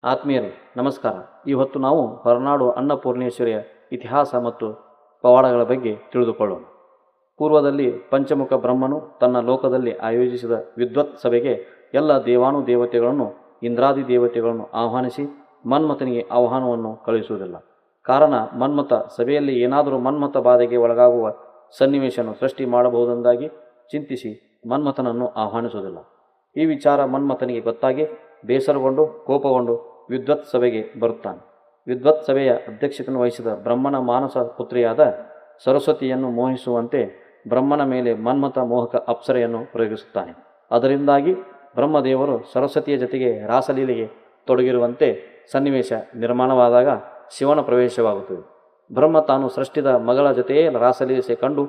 ಆತ್ಮೀಯರೇ ನಮಸ್ಕಾರ. ಈ ಹೊತ್ತು ನಾವು ಹೊರನಾಡು ಅನ್ನಪೂರ್ಣೇಶ್ವರಿಯ ಇತಿಹಾಸ ಮತ್ತು ಪವಾಡಗಳ ಬಗ್ಗೆ ತಿಳಿದುಕೊಳ್ಳೋಣ. ಪೂರ್ವದಲ್ಲಿ ಪಂಚಮುಖ ಬ್ರಹ್ಮನು ತನ್ನ ಲೋಕದಲ್ಲಿ ಆಯೋಜಿಸಿದ ವಿದ್ವತ್ ಸಭೆಗೆ ಎಲ್ಲ ದೇವಾನುದೇವತೆಗಳನ್ನು ಇಂದ್ರಾದಿ ದೇವತೆಗಳನ್ನು ಆಹ್ವಾನಿಸಿ ಮನ್ಮಥನಿಗೆ ಆಹ್ವಾನವನ್ನು ಕಳುಹಿಸುವುದಿಲ್ಲ. ಕಾರಣ ಮನ್ಮಥ ಸಭೆಯಲ್ಲಿ ಏನಾದರೂ ಮನ್ಮಥ ಬಾಧೆಗೆ ಒಳಗಾಗುವ ಸನ್ನಿವೇಶವನ್ನು ಸೃಷ್ಟಿ ಮಾಡಬಹುದೆಂದಾಗಿ ಚಿಂತಿಸಿ ಮನ್ಮಥನನ್ನು ಆಹ್ವಾನಿಸುವುದಿಲ್ಲ. ಈ ವಿಚಾರ ಮನ್ಮಥನಿಗೆ ಗೊತ್ತಾಗಿ ಬೇಸರಗೊಂಡು ಕೋಪಗೊಂಡು ವಿದ್ವತ್ ಸಭೆಗೆ ಬರುತ್ತಾನೆ. ವಿದ್ವತ್ ಸಭೆಯ ಅಧ್ಯಕ್ಷತೆಯನ್ನು ವಹಿಸಿದ ಬ್ರಹ್ಮನ ಮಾನಸ ಪುತ್ರಿಯಾದ ಸರಸ್ವತಿಯನ್ನು ಮೋಹಿಸುವಂತೆ ಬ್ರಹ್ಮನ ಮೇಲೆ ಮನ್ಮಥ ಮೋಹಕ ಅಪ್ಸರೆಯನ್ನು ಪ್ರಯೋಗಿಸುತ್ತಾನೆ. ಅದರಿಂದಾಗಿ ಬ್ರಹ್ಮದೇವರು ಸರಸ್ವತಿಯ ಜೊತೆಗೆ ರಾಸಲೀಲೆಗೆ ತೊಡಗಿರುವಂತೆ ಸನ್ನಿವೇಶ ನಿರ್ಮಾಣವಾದಾಗ ಶಿವನ ಪ್ರವೇಶವಾಗುತ್ತದೆ. ಬ್ರಹ್ಮ ತಾನು ಸೃಷ್ಟಿದ ಮಗಳ ಜೊತೆಯೇ ರಾಸಲೀಲೆ ಕಂಡು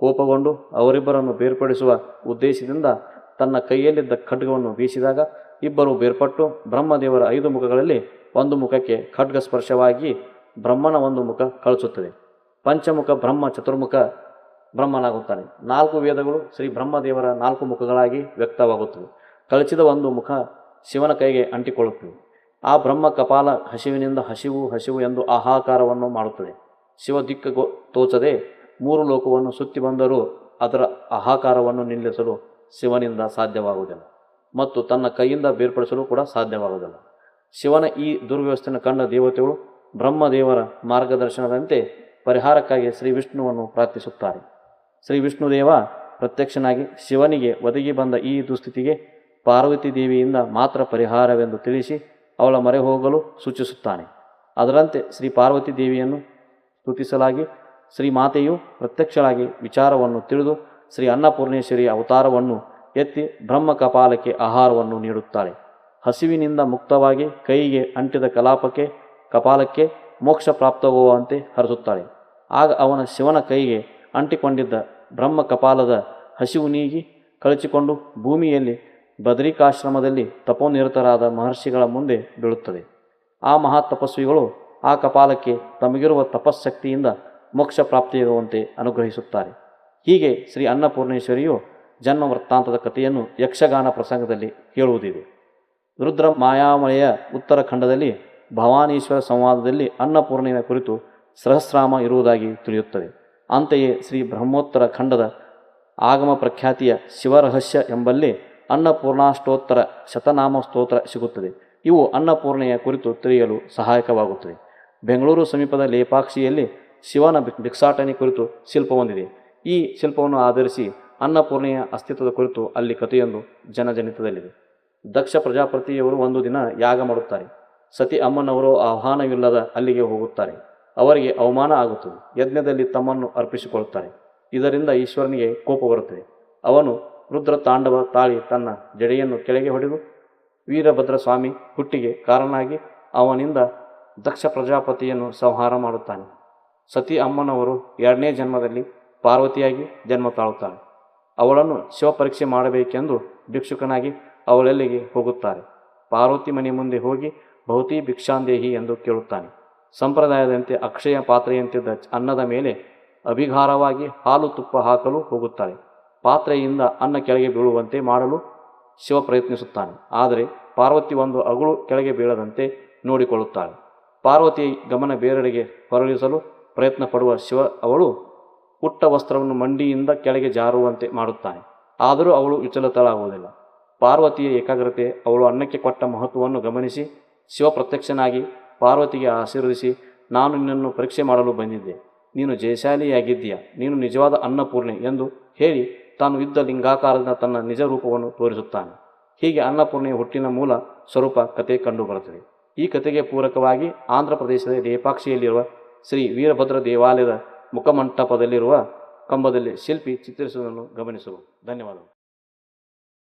ಕೋಪಗೊಂಡು ಅವರಿಬ್ಬರನ್ನು ಬೇರ್ಪಡಿಸುವ ಉದ್ದೇಶದಿಂದ ತನ್ನ ಕೈಯಲ್ಲಿದ್ದ ಖಡ್ಗವನ್ನು ಬೀಸಿದಾಗ ಇಬ್ಬರು ಬೇರ್ಪಟ್ಟು ಬ್ರಹ್ಮದೇವರ 5 ಮುಖಗಳಲ್ಲಿ ಒಂದು ಮುಖಕ್ಕೆ ಖಡ್ಗ ಸ್ಪರ್ಶವಾಗಿ ಬ್ರಹ್ಮನ ಒಂದು ಮುಖ ಕಳಚುತ್ತದೆ. ಪಂಚಮುಖ ಬ್ರಹ್ಮ ಚತುರ್ಮುಖ ಬ್ರಹ್ಮನಾಗುತ್ತಾನೆ. 4 ವೇದಗಳು ಶ್ರೀ ಬ್ರಹ್ಮದೇವರ 4 ಮುಖಗಳಾಗಿ ವ್ಯಕ್ತವಾಗುತ್ತವೆ. ಕಳಚಿದ ಒಂದು ಮುಖ ಶಿವನ ಕೈಗೆ ಅಂಟಿಕೊಳ್ಳುತ್ತದೆ. ಆ ಬ್ರಹ್ಮ ಕಪಾಲ ಹಸಿವಿನಿಂದ ಹಸಿವು ಎಂದು ಆಹಾಕಾರವನ್ನು ಮಾಡುತ್ತದೆ. ಶಿವ ದಿಕ್ಕು ತೋಚದೆ 3 ಲೋಕವನ್ನು ಸುತ್ತಿ ಬಂದರೂ ಅದರ ಆಹಾಕಾರವನ್ನು ನಿಲ್ಲಿಸಲು ಶಿವನಿಂದ ಸಾಧ್ಯವಾಗುವುದಿಲ್ಲ ಮತ್ತು ತನ್ನ ಕೈಯಿಂದ ಬೇರ್ಪಡಿಸಲು ಕೂಡ ಸಾಧ್ಯವಾಗುವುದಿಲ್ಲ. ಶಿವನ ಈ ದುರ್ವ್ಯವಸ್ಥೆಯನ್ನು ಕಂಡ ದೇವತೆಗಳು ಬ್ರಹ್ಮದೇವರ ಮಾರ್ಗದರ್ಶನದಂತೆ ಪರಿಹಾರಕ್ಕಾಗಿ ಶ್ರೀ ವಿಷ್ಣುವನ್ನು ಪ್ರಾರ್ಥಿಸುತ್ತಾರೆ. ಶ್ರೀ ವಿಷ್ಣುದೇವ ಪ್ರತ್ಯಕ್ಷನಾಗಿ ಶಿವನಿಗೆ ಒದಗಿ ಬಂದ ಈ ದುಸ್ಥಿತಿಗೆ ಪಾರ್ವತಿ ದೇವಿಯಿಂದ ಮಾತ್ರ ಪರಿಹಾರವೆಂದು ತಿಳಿಸಿ ಅವಳ ಮೊರೆ ಹೋಗಲು ಸೂಚಿಸುತ್ತಾನೆ. ಅದರಂತೆ ಶ್ರೀ ಪಾರ್ವತಿ ದೇವಿಯನ್ನು ಸ್ತುತಿಸಲಾಗಿ ಶ್ರೀಮಾತೆಯು ಪ್ರತ್ಯಕ್ಷಳಾಗಿ ವಿಚಾರವನ್ನು ತಿಳಿದು ಶ್ರೀ ಅನ್ನಪೂರ್ಣೇಶ್ವರಿಯ ಅವತಾರವನ್ನು ಎತ್ತಿ ಬ್ರಹ್ಮ ಕಪಾಲಕ್ಕೆ ಆಹಾರವನ್ನು ನೀಡುತ್ತಾಳೆ. ಹಸಿವಿನಿಂದ ಮುಕ್ತವಾಗಿ ಕೈಗೆ ಅಂಟಿದ ಕಪಾಲಕ್ಕೆ ಮೋಕ್ಷ ಪ್ರಾಪ್ತವಾಗುವಂತೆ ಹರಿಸುತ್ತಾಳೆ. ಆಗ ಅವನ ಶಿವನ ಕೈಗೆ ಅಂಟಿಕೊಂಡಿದ್ದ ಬ್ರಹ್ಮ ಕಪಾಲದ ಹಸಿವು ನೀಗಿ ಕಳಚಿಕೊಂಡು ಭೂಮಿಯಲ್ಲಿ ಬದರಿಕಾಶ್ರಮದಲ್ಲಿ ತಪೋನಿರತರಾದ ಮಹರ್ಷಿಗಳ ಮುಂದೆ ಬೀಳುತ್ತದೆ. ಆ ಮಹಾ ತಪಸ್ವಿಗಳು ಆ ಕಪಾಲಕ್ಕೆ ತಮಗಿರುವ ತಪಸ್ಸಕ್ತಿಯಿಂದ ಮೋಕ್ಷ ಪ್ರಾಪ್ತಿಯಾಗುವಂತೆ ಅನುಗ್ರಹಿಸುತ್ತಾರೆ. ಹೀಗೆ ಶ್ರೀ ಅನ್ನಪೂರ್ಣೇಶ್ವರಿಯು ಜನ್ಮ ವೃತ್ತಾಂತದ ಕಥೆಯನ್ನು ಯಕ್ಷಗಾನ ಪ್ರಸಂಗದಲ್ಲಿ ಹೇಳುವುದಿದೆ. ರುದ್ರ ಮಾಯಾಮಳೆಯ ಉತ್ತರಾಖಂಡದಲ್ಲಿ ಭವಾನೀಶ್ವರ ಸಂವಾದದಲ್ಲಿ ಅನ್ನಪೂರ್ಣೆಯ ಕುರಿತು ಸಹಸ್ರಾಮ ಇರುವುದಾಗಿ ತಿಳಿಯುತ್ತದೆ. ಅಂತೆಯೇ ಶ್ರೀ ಬ್ರಹ್ಮೋತ್ತರ ಖಂಡದ ಆಗಮ ಪ್ರಖ್ಯಾತಿಯ ಶಿವರಹಸ್ಯ ಎಂಬಲ್ಲಿ ಅನ್ನಪೂರ್ಣಾಷ್ಟೋತ್ತರ ಶತನಾಮ ಸ್ತೋತ್ರ ಸಿಗುತ್ತದೆ. ಇವು ಅನ್ನಪೂರ್ಣೆಯ ಕುರಿತು ತಿಳಿಯಲು ಸಹಾಯಕವಾಗುತ್ತದೆ. ಬೆಂಗಳೂರು ಸಮೀಪದ ಲೇಪಾಕ್ಷಿಯಲ್ಲಿ ಶಿವನ ಭಿಕ್ಷಾಟನೆ ಕುರಿತು ಶಿಲ್ಪ ಹೊಂದಿದೆ. ಈ ಶಿಲ್ಪವನ್ನು ಆಧರಿಸಿ ಅನ್ನಪೂರ್ಣೆಯ ಅಸ್ತಿತ್ವದ ಕುರಿತು ಅಲ್ಲಿ ಕಥೆಯೊಂದು ಜನಜನಿತದಲ್ಲಿದೆ. ದಕ್ಷ ಪ್ರಜಾಪತಿಯವರು ಒಂದು ದಿನ ಯಾಗ ಮಾಡುತ್ತಾರೆ. ಸತಿ ಅಮ್ಮನವರು ಆಹ್ವಾನವಿಲ್ಲದ ಅಲ್ಲಿಗೆ ಹೋಗುತ್ತಾರೆ. ಅವರಿಗೆ ಅವಮಾನ ಆಗುತ್ತದೆ. ಯಜ್ಞದಲ್ಲಿ ತಮ್ಮನ್ನು ಅರ್ಪಿಸಿಕೊಳ್ಳುತ್ತಾರೆ. ಇದರಿಂದ ಈಶ್ವರನಿಗೆ ಕೋಪ ಬರುತ್ತದೆ. ಅವನು ರುದ್ರ ತಾಂಡವ ತಾಳಿ ತನ್ನ ಜಡೆಯನ್ನು ಕೆಳಗೆ ಹೊಡೆದು ವೀರಭದ್ರ ಸ್ವಾಮಿ ಹುಟ್ಟಿಗೆ ಕಾರಣನಾಗಿ ಅವನಿಂದ ದಕ್ಷ ಪ್ರಜಾಪತಿಯನ್ನು ಸಂಹಾರ ಮಾಡುತ್ತಾನೆ. ಸತಿ ಅಮ್ಮನವರು 2ನೇ ಜನ್ಮದಲ್ಲಿ ಪಾರ್ವತಿಯಾಗಿ ಜನ್ಮ ತಾಳುತ್ತಾಳೆ. ಅವಳನ್ನು ಶಿವ ಪರೀಕ್ಷೆ ಮಾಡಬೇಕೆಂದು ಭಿಕ್ಷುಕನಾಗಿ ಅವಳೆಲ್ಲಿಗೆ ಹೋಗುತ್ತಾರೆ. ಪಾರ್ವತಿ ಮನೆ ಮುಂದೆ ಹೋಗಿ ಭೌತಿ ಭಿಕ್ಷಾಂದೇಹಿ ಎಂದು ಕೇಳುತ್ತಾನೆ. ಸಂಪ್ರದಾಯದಂತೆ ಅಕ್ಷಯ ಪಾತ್ರೆಯಂತಿದ್ದ ಅನ್ನದ ಮೇಲೆ ಅಭಿಘಾರವಾಗಿ ಹಾಲು ತುಪ್ಪ ಹಾಕಲು ಹೋಗುತ್ತಾಳೆ. ಪಾತ್ರೆಯಿಂದ ಅನ್ನ ಕೆಳಗೆ ಬೀಳುವಂತೆ ಮಾಡಲು ಶಿವ ಪ್ರಯತ್ನಿಸುತ್ತಾನೆ. ಆದರೆ ಪಾರ್ವತಿ ಒಂದು ಅಗುಳು ಕೆಳಗೆ ಬೀಳದಂತೆ ನೋಡಿಕೊಳ್ಳುತ್ತಾಳೆ. ಪಾರ್ವತಿ ಗಮನ ಬೇರೆಡೆಗೆ ಹೊರಳಿಸಲು ಪ್ರಯತ್ನ ಪಡುವ ಶಿವ ಅವಳು ಉಟ್ಟ ವಸ್ತ್ರವನ್ನು ಮಂಡಿಯಿಂದ ಕೆಳಗೆ ಜಾರುವಂತೆ ಮಾಡುತ್ತಾನೆ. ಆದರೂ ಅವಳು ವಿಚಲಿತಳಾಗುವುದಿಲ್ಲ. ಪಾರ್ವತಿಯ ಏಕಾಗ್ರತೆ, ಅವಳು ಅನ್ನಕ್ಕೆ ಕೊಟ್ಟ ಮಹತ್ವವನ್ನು ಗಮನಿಸಿ ಶಿವ ಪ್ರತ್ಯಕ್ಷನಾಗಿ ಪಾರ್ವತಿಗೆ ಆಶೀರ್ವದಿಸಿ, ನಾನು ನಿನ್ನನ್ನು ಪರೀಕ್ಷೆ ಮಾಡಲು ಬಂದಿದ್ದೆ. ನೀನು ಜಯಶಾಲಿಯಾಗಿದ್ದೀಯ. ನೀನು ನಿಜವಾದ ಅನ್ನಪೂರ್ಣೆ ಎಂದು ಹೇಳಿ ತಾನು ಇದ್ದ ಲಿಂಗಾಕಾರದಿಂದ ತನ್ನ ನಿಜ ರೂಪವನ್ನು ತೋರಿಸುತ್ತಾನೆ. ಹೀಗೆ ಅನ್ನಪೂರ್ಣೆಯ ಹುಟ್ಟಿನ ಮೂಲ ಸ್ವರೂಪ ಕತೆ ಕಂಡುಬರುತ್ತದೆ. ಈ ಕತೆಗೆ ಪೂರಕವಾಗಿ ಆಂಧ್ರ ಪ್ರದೇಶದ ಲೇಪಾಕ್ಷಿಯಲ್ಲಿರುವ ಶ್ರೀ ವೀರಭದ್ರ ದೇವಾಲಯದ ಮುಖಮಂಟಪದಲ್ಲಿರುವ ಕಂಬದಲ್ಲಿ ಶಿಲ್ಪಿ ಚಿತ್ರಿಸುವುದನ್ನು ಗಮನಿಸಬಹುದು. ಧನ್ಯವಾದಗಳು.